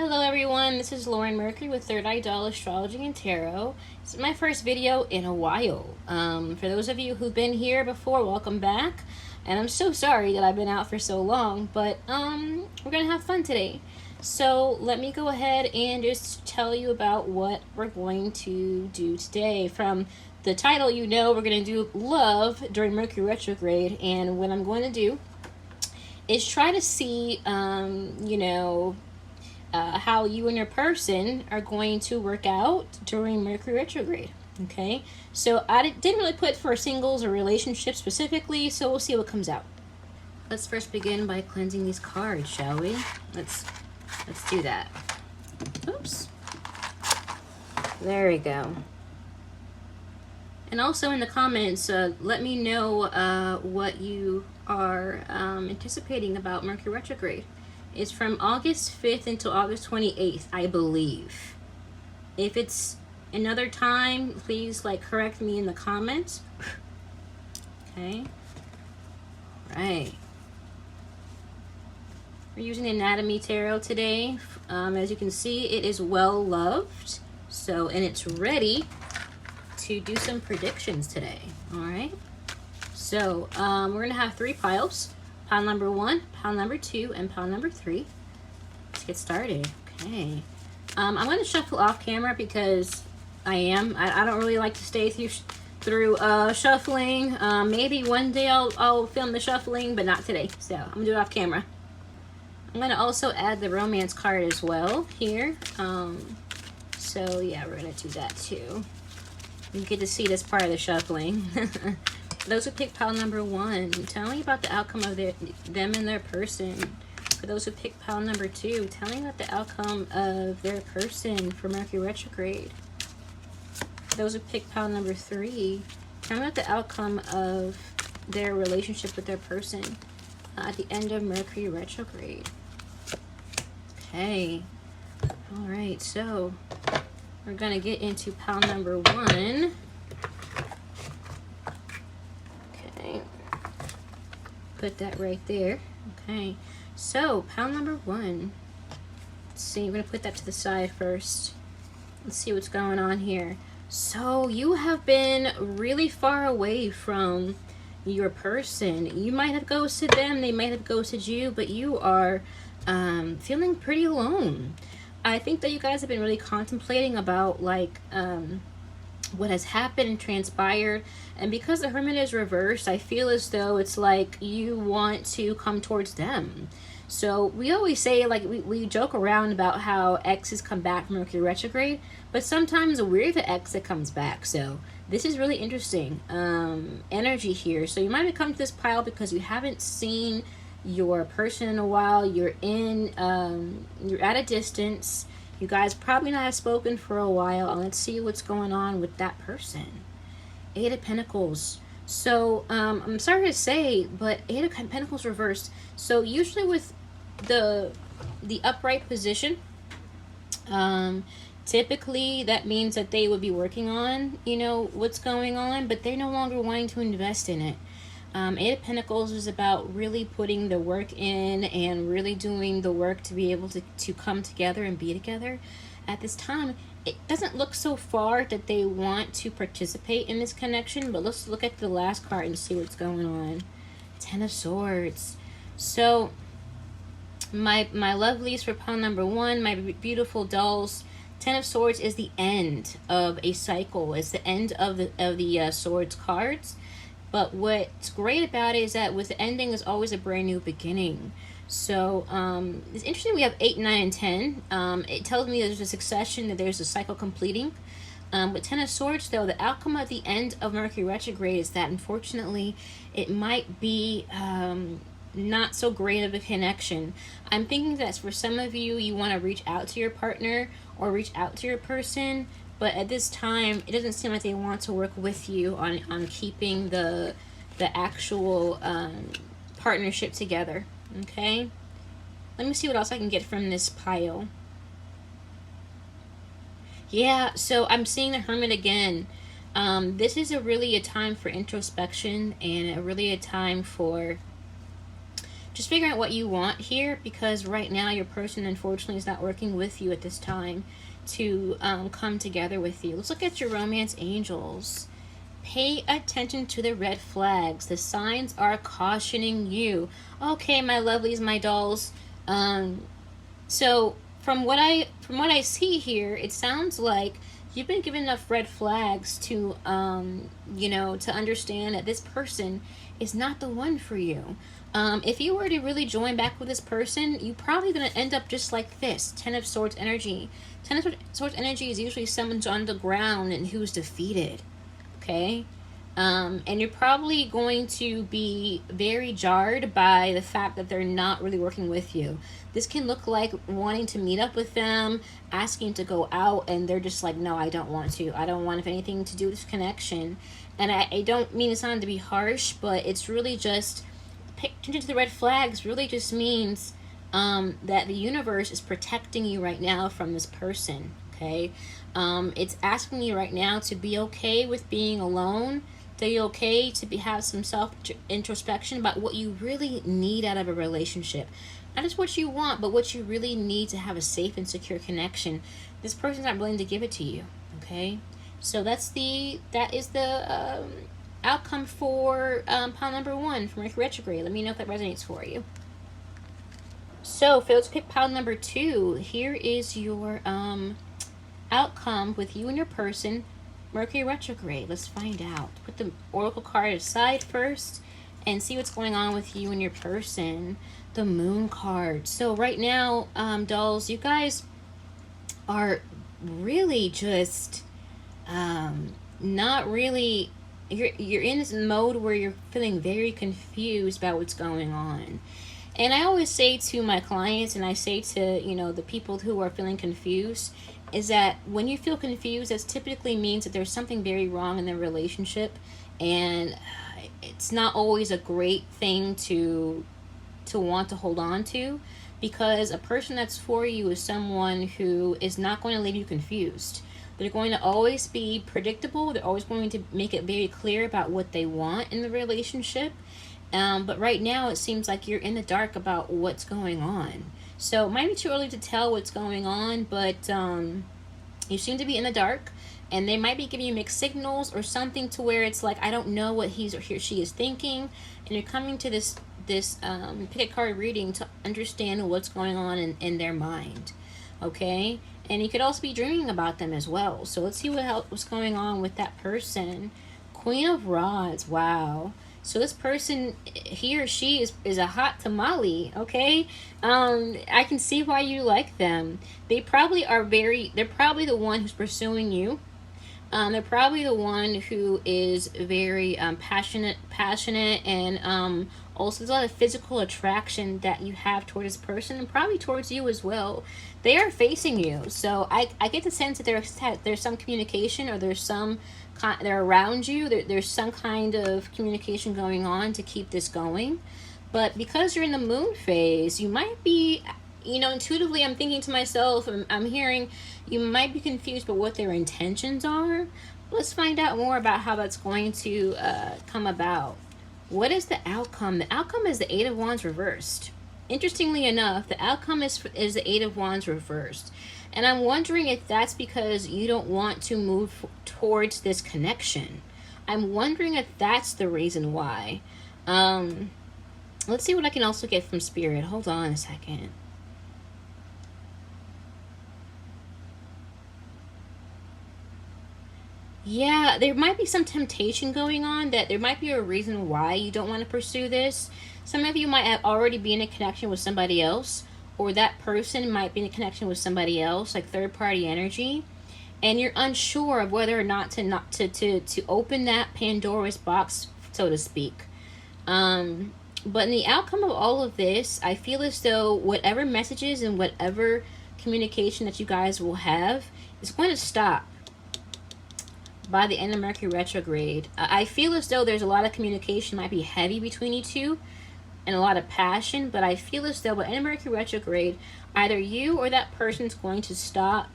Hello everyone, this is Lauren Mercury with Third Eye Doll Astrology and Tarot. This is my first video in a while. For those of you who've been here before, welcome back. And I'm so sorry that I've been out for so long, but we're gonna have fun today. So let me go ahead and just tell you about what we're going to do today. From the title, you know we're gonna do love during Mercury retrograde, and what I'm going to do is try to see, how you and your person are going to work out during Mercury retrograde. Okay, so I didn't really put for singles or relationships specifically, so we'll see what comes out. Let's first begin by cleansing these cards, shall we? Let's do that. Oops. There we go. And also in the comments, let me know what you are anticipating about Mercury retrograde. It's from August 5th until August 28th, I believe. If it's another time, please correct me in the comments. Okay. Right. We're using the Anatomy Tarot today. As you can see, it is well loved. And it's ready to do some predictions today. All right. So we're going to have 3 piles. Pile number 1, pile number 2, and pile number 3. Let's get started. Okay. I'm going to shuffle off camera because I don't really like to stay through shuffling. Maybe one day I'll film the shuffling, but not today. So I'm going to do it off camera. I'm going to also add the romance card as well here. So yeah, we're going to do that too. You get to see this part of the shuffling. Those who picked pile number 1, tell me about the outcome of them and their person. For those who picked pile number 2, tell me about the outcome of their person for Mercury retrograde. For those who picked pile number 3, tell me about the outcome of their relationship with their person at the end of Mercury retrograde. Okay. All right, so we're going to get into pile number 1. Put that right there. Okay, so pile number 1. Let's see, we're gonna put that to the side first. Let's see what's going on here. So you have been really far away from your person. You might have ghosted them, they might have ghosted you, but you are feeling pretty alone. I think that you guys have been really contemplating about what has happened and transpired, and because the Hermit is reversed, I feel as though it's like you want to come towards them. So we always say, we joke around about how exes come back from Mercury retrograde, but sometimes we're the ex that comes back. So this is really interesting energy here. So you might have come to this pile because you haven't seen your person in a while. You're at a distance. You guys probably not have spoken for a while. Let's see what's going on with that person. 8 of Pentacles. So I'm sorry to say, but 8 of Pentacles reversed. So usually with the upright position, typically that means that they would be working on what's going on, but they're no longer wanting to invest in it. 8 of Pentacles is about really putting the work in and really doing the work to be able to come together and be together. At this time, it doesn't look so far that they want to participate in this connection, but let's look at the last card and see what's going on. 10 of Swords. So my lovelies for pile number 1, my beautiful dolls, 10 of Swords is the end of a cycle. It's the end of the Swords cards. But what's great about it is that with the ending is always a brand new beginning. So it's interesting we have 8, 9, and 10. It tells me there's a succession, that there's a cycle completing. With 10 of Swords, though, the outcome at the end of Mercury retrograde is that, unfortunately, it might be not so great of a connection. I'm thinking that for some of you, you want to reach out to your partner or reach out to your person, but at this time, it doesn't seem like they want to work with you on keeping the actual partnership together. Okay? Let me see what else I can get from this pile. Yeah, so I'm seeing the Hermit again. This is really a time for introspection and really a time for just figuring out what you want here, because right now your person unfortunately is not working with you at this time to come together with you. Let's look at your romance angels. Pay attention to the red flags. The signs are cautioning you. Okay, my lovelies, my dolls. So from what I see here, it sounds like you've been given enough red flags to to understand that this person is not the one for you. If you were to really join back with this person, you're probably going to end up just like this. Ten of Swords energy. Ten of Swords energy is usually someone's on the ground and who's defeated. Okay? And you're probably going to be very jarred by the fact that they're not really working with you. This can look like wanting to meet up with them, asking to go out, and they're just like, no, I don't want to. I don't want anything to do with this connection. And I don't mean to sound to be harsh, but it's really just, pay attention to the red flags really just means that the universe is protecting you right now from this person, okay? It's asking you right now to be okay with being alone, to be okay to have some self-introspection about what you really need out of a relationship. Not just what you want, but what you really need to have a safe and secure connection. This person's not willing to give it to you, okay? So that is the outcome for pile number 1 for Mercury Retrograde. Let me know if that resonates for you. So, let's pick pile number 2. Here is your outcome with you and your person, Mercury Retrograde. Let's find out. Put the Oracle card aside first and see what's going on with you and your person. The Moon card. So right now, dolls, you guys are really just not really, you're in this mode where you're feeling very confused about what's going on. And I always say to my clients, and I say to, the people who are feeling confused, is that when you feel confused, that typically means that there's something very wrong in the relationship, and it's not always a great thing to want to hold on to, because a person that's for you is someone who is not going to leave you confused. They're going to always be predictable. They're always going to make it very clear about what they want in the relationship. But right now it seems like you're in the dark about what's going on. So it might be too early to tell what's going on, but you seem to be in the dark, and they might be giving you mixed signals or something to where it's like, I don't know what he or she is thinking, and you're coming to this pick a card reading to understand what's going on in their mind, okay? And you could also be dreaming about them as well. So let's see what's going on with that person. Queen of Rods. Wow. So this person, he or she is a hot tamale, okay? I can see why you like them. They're probably the one who's pursuing you. They're probably the one who is very passionate, and also there's a lot of physical attraction that you have toward this person, and probably towards you as well. They are facing you, so I get the sense that there's some communication, or they're around you. There's some kind of communication going on to keep this going. But because you're in the moon phase, you might be, intuitively I'm thinking to myself, I'm hearing you might be confused about what their intentions are. Let's find out more about how that's going to come about. What is the outcome? The outcome is the Eight of Wands reversed. Interestingly enough, the outcome is the Eight of Wands reversed. And I'm wondering if that's because you don't want to move towards this connection. I'm wondering if that's the reason why. Let's see what I can also get from Spirit. Hold on a second. Yeah, there might be some temptation going on, that there might be a reason why you don't want to pursue this. Some of you might have already be in a connection with somebody else, or that person might be in a connection with somebody else, like third party energy, and you're unsure of whether or not to open that Pandora's box, so to speak. But in the outcome of all of this, I feel as though whatever messages and whatever communication that you guys will have is going to stop by the end of Mercury Retrograde. I feel as though there's a lot of communication might be heavy between you two, and a lot of passion, but I feel as though by the end of Mercury Retrograde, either you or that person's going to stop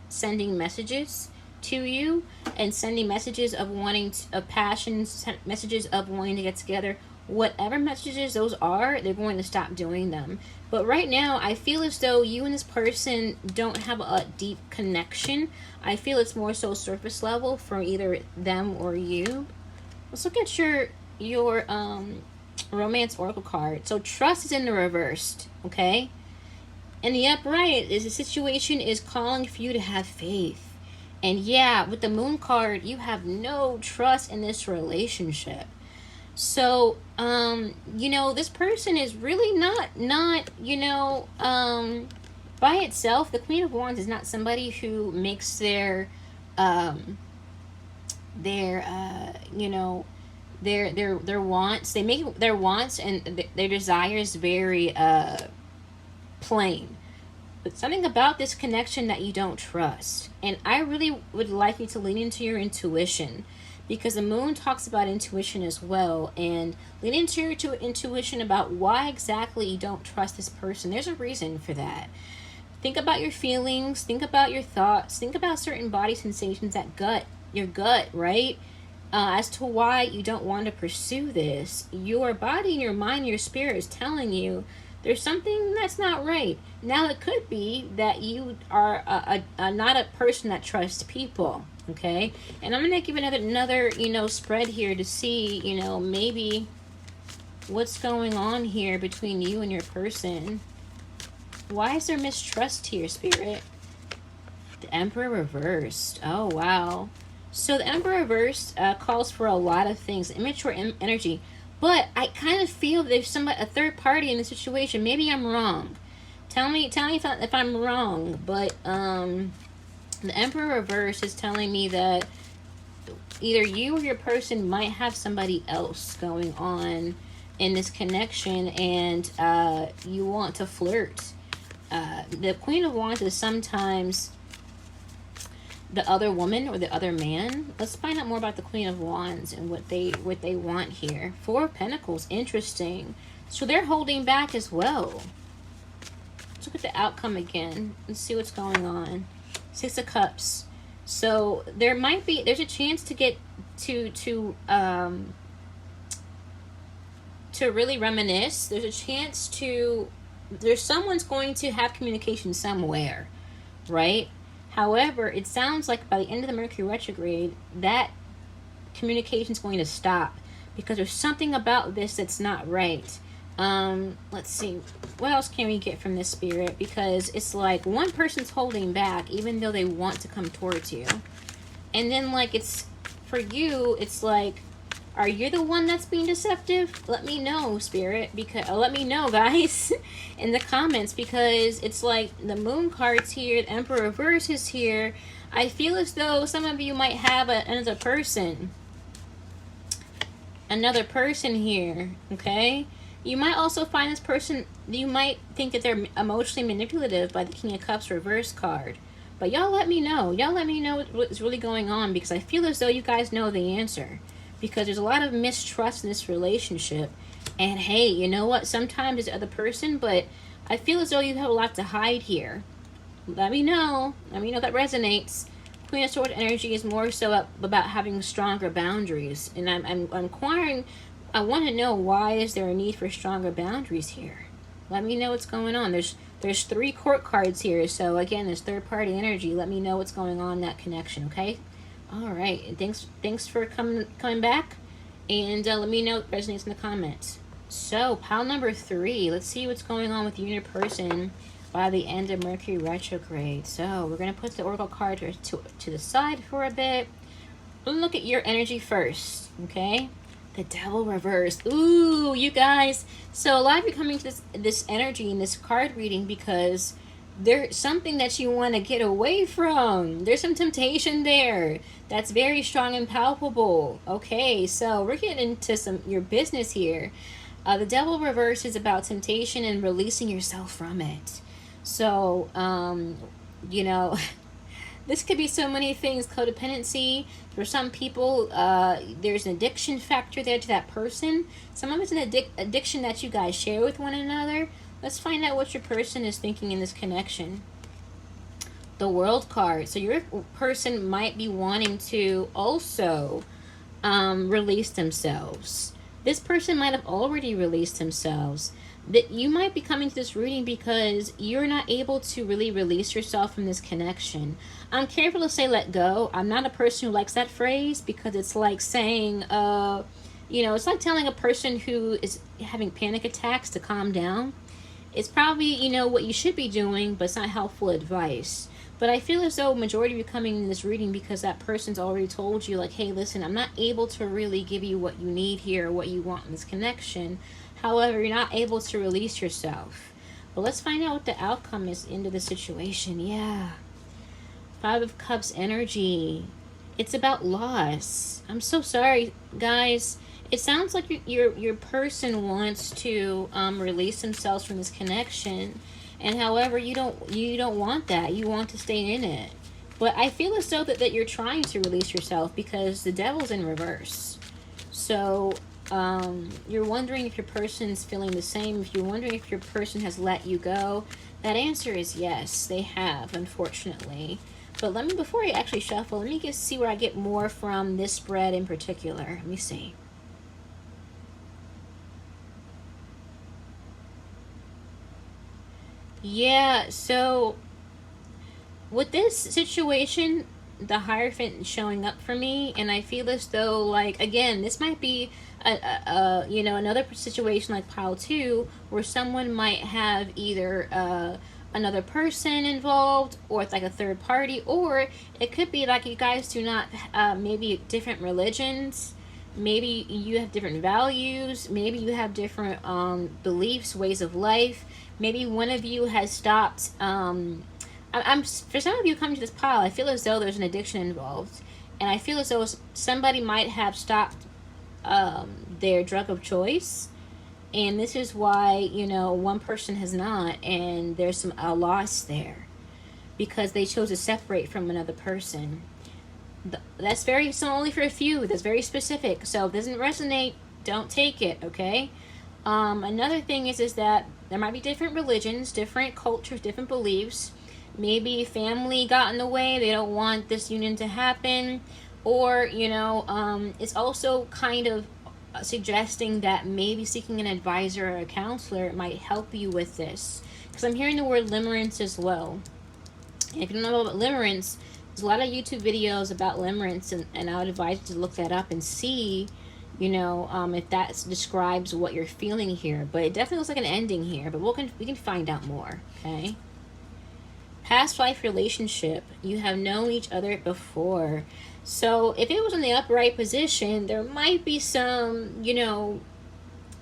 sending messages to you, and sending messages of messages of wanting to get together, whatever messages those are, they're going to stop doing them. But right now, I feel as though you and this person don't have a deep connection. I feel it's more so surface level for either them or you. Let's look at your romance oracle card. So trust is in the reversed, okay? And the upright is the situation is calling for you to have faith. And yeah, with the moon card, you have no trust in this relationship. So, this person is really not, by itself. The Queen of Wands is not somebody who makes their wants. They make their wants and their desires very plain. But something about this connection that you don't trust. And I really would like you to lean into your intuition, because the moon talks about intuition as well. And lean into your intuition about why exactly you don't trust this person. There's a reason for that. Think about your feelings. Think about your thoughts. Think about certain body sensations, your gut, right? As to why you don't want to pursue this. Your body and your mind, your spirit is telling you there's something that's not right. Now, it could be that you are not a person that trusts people, okay? And I'm going to give another spread here to see, maybe what's going on here between you and your person. Why is there mistrust here, Spirit? The Emperor reversed. Oh, wow. So the Emperor reversed calls for a lot of things. Immature energy. But I kind of feel there's a third party in the situation. Maybe I'm wrong. Tell me if I'm wrong. But the Emperor reverse is telling me that either you or your person might have somebody else going on in this connection, and you want to flirt. The Queen of Wands is sometimes the other woman or the other man. Let's find out more about the Queen of Wands and what they want here. Four of Pentacles, interesting. So they're holding back as well. Let's look at the outcome again and see what's going on. Six of Cups. So there's a chance to get to really reminisce. There's a chance there's someone's going to have communication somewhere, right? However, it sounds like by the end of the Mercury retrograde, that communication is going to stop, because there's something about this that's not right. Let's see. What else can we get from this, Spirit? Because it's like one person's holding back, even though they want to come towards you. And then, it's for you, it's like, are you the one that's being deceptive? Let me know, Spirit, because let me know, guys, in the comments, because it's like the Moon card's here, the Emperor reverse is here. I feel as though some of you might have another person here, okay? You might also find this person, you might think that they're emotionally manipulative by the King of Cups reverse card. But y'all let me know. Y'all let me know what's really going on, because I feel as though you guys know the answer. Because there's a lot of mistrust in this relationship. And hey, you know what? Sometimes it's the other person, but I feel as though you have a lot to hide here. Let me know. Let me know if that resonates. Queen of Swords energy is more so about having stronger boundaries. And I'm inquiring, I want to know, why is there a need for stronger boundaries here? Let me know what's going on. There's 3 court cards here. So again, there's third party energy. Let me know what's going on in that connection, okay? All right, and thanks for coming back, and let me know what resonates in the comments. So, pile number 3. Let's see what's going on with you and your person by the end of Mercury retrograde. So, we're going to put the Oracle card to the side for a bit. We'll look at your energy first, okay? The Devil reversed. Ooh, you guys. So, a lot of you coming to this energy in this card reading because there's something that you want to get away from. There's some temptation there that's very strong and palpable. Okay, so we're getting into your business here. The Devil reverse is about temptation and releasing yourself from it. So, this could be so many things. Codependency. For some people, there's an addiction factor there to that person. Some of it's an addiction that you guys share with one another. Let's find out what your person is thinking in this connection. The World card. So your person might be wanting to also release themselves. This person might have already released themselves. That you might be coming to this reading because you're not able to really release yourself from this connection. I'm careful to say let go. I'm not a person who likes that phrase because it's like saying, it's like telling a person who is having panic attacks to calm down. It's probably, what you should be doing, but it's not helpful advice. But I feel as though majority of you coming in this reading because that person's already told you, like, hey, listen, I'm not able to really give you what you need here, what you want in this connection. However, you're not able to release yourself. But let's find out what the outcome is into the situation. Yeah. Five of Cups energy. It's about loss. I'm so sorry, guys. It sounds like your person wants to release themselves from this connection, and however you don't want that. You want to stay in it. But I feel as though that you're trying to release yourself because the devil's in reverse. So you're wondering if your person's feeling the same. If you're wondering if your person has let you go, that answer is yes, they have, unfortunately. But before I actually shuffle, let me see where I get more from this spread in particular. Let me see. Yeah, so with this situation, the Hierophant showing up for me, and I feel as though, like, again, this might be another situation like pile 2 where someone might have either another person involved, or it's like a third party, or it could be like you guys do not maybe different religions, maybe you have different values, maybe you have different beliefs, ways of life. Maybe one of you has stopped. I'm for some of you coming to this pile, I feel as though there's an addiction involved, and I feel as though somebody might have stopped their drug of choice, and this is why one person has not, and there's a loss there because they chose to separate from another person. That's only for a few. That's very specific. So if it doesn't resonate, don't take it. Okay. Another thing is that there might be different religions, different cultures, different beliefs. Maybe family got in the way. They don't want this union to happen. Or, it's also kind of suggesting that maybe seeking an advisor or a counselor might help you with this. Because I'm hearing the word limerence as well. And if you don't know about limerence, there's a lot of YouTube videos about limerence, and I would advise you to look that up and see if that describes what you're feeling here. But it definitely looks like an ending here, but we can find out more. Okay. Past life relationship. You have known each other before. So if it was in the upright position, there might be some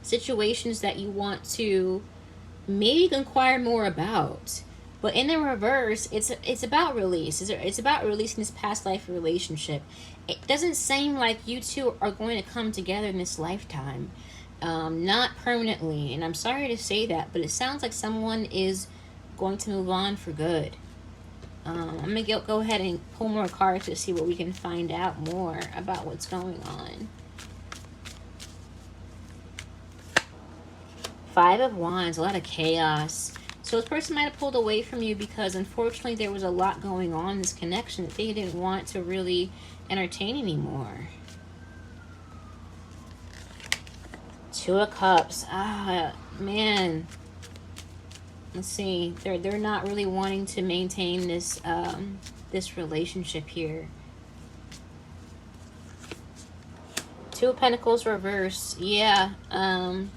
situations that you want to maybe inquire more about. But in the reverse, it's about release. It's about releasing this past life relationship. It doesn't seem like you two are going to come together in this lifetime. Not permanently. And I'm sorry to say that, but it sounds like someone is going to move on for good. I'm going to go ahead and pull more cards to see what we can find out more about what's going on. Five of Wands, a lot of chaos. So this person might have pulled away from you because unfortunately there was a lot going on in this connection that they didn't want to really entertain anymore. Two of Cups. Ah, man. Let's see. They're not really wanting to maintain this this relationship here. Two of Pentacles reverse. Yeah. 1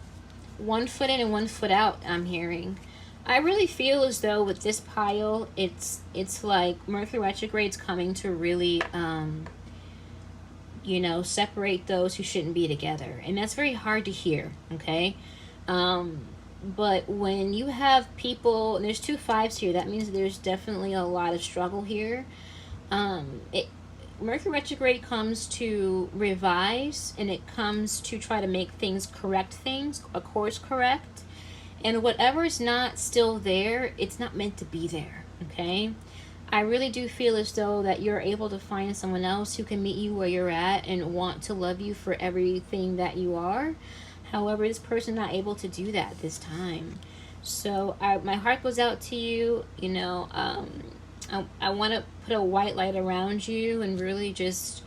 foot in and 1 foot out, I'm hearing. I really feel as though with this pile, it's like Mercury retrograde's coming to really, separate those who shouldn't be together. And that's very hard to hear, okay? But when you have people, and there's 2 5s here, that means there's definitely a lot of struggle here. Mercury retrograde comes to revise, and it comes to try to make things correct things, a course correct. And whatever is not still there, it's not meant to be there, okay? I really do feel as though that you're able to find someone else who can meet you where you're at and want to love you for everything that you are. However, this person not able to do that this time. So my heart goes out to you. I want to put a white light around you and really just,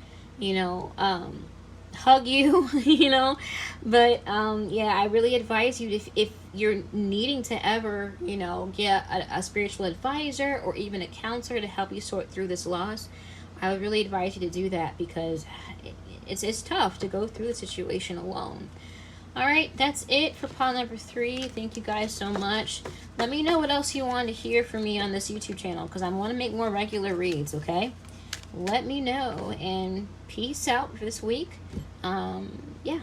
hug you, you know. But yeah, I really advise you, if you're needing to ever, you know, get a spiritual advisor or even a counselor to help you sort through this loss, I would really advise you to do that, because it's tough to go through the situation alone. All right, that's it for pile number 3. Thank you guys so much. Let me know what else you want to hear from me on this YouTube channel, because I want to make more regular reads, okay? Let me know, and peace out for this week. Yeah.